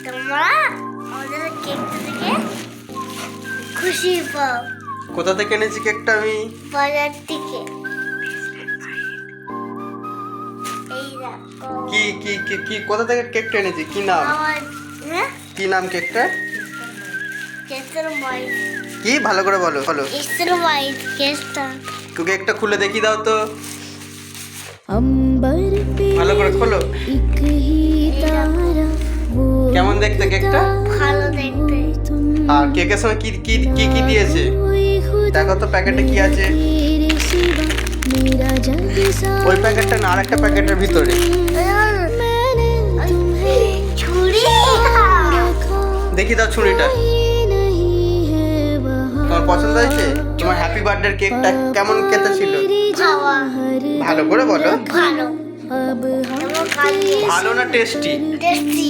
তোমরা আমাদের কেকটা থেকে খুশি পাও। কোথা থেকে এনেছি কেকটা আমি? বাজার থেকে। এই দেখো কি কি কি কি কোথা থেকে কেকটা এনেছি? কি নাম? আমার কি নাম কেকটা? কেসের মাইট। কি ভালো করে বলো বলো। কেসের মাইট কেসটা। কেকটা খুলে দেখি দাও তো। अंबर पे ভালো করে খোলো। एक ही तारा वो কেমন দেখতে কেকটা? ভালো দেখতে। আর কেকের সঙ্গে কি কি কি কি দিয়েছে? कोई खुदा দেখো তো প্যাকেটে কি আছে। तेरे सिवा मेरा जग सारा ওই প্যাকেটটা না, আরেকটা প্যাকেটের ভিতরে। मैंने तुम्हें ছুরি रखा দেখি দাও ছুরিটা। नहीं है वहाँ তোমার পছন্দ হয়েছে? তোমার হ্যাপি বার্থডে কেকটা কেমন খেতে ছিল? খাওয়া ভালো করে বলো। ভালো अब हम এবং কাজে ভালো না টেস্টি? টেস্টি।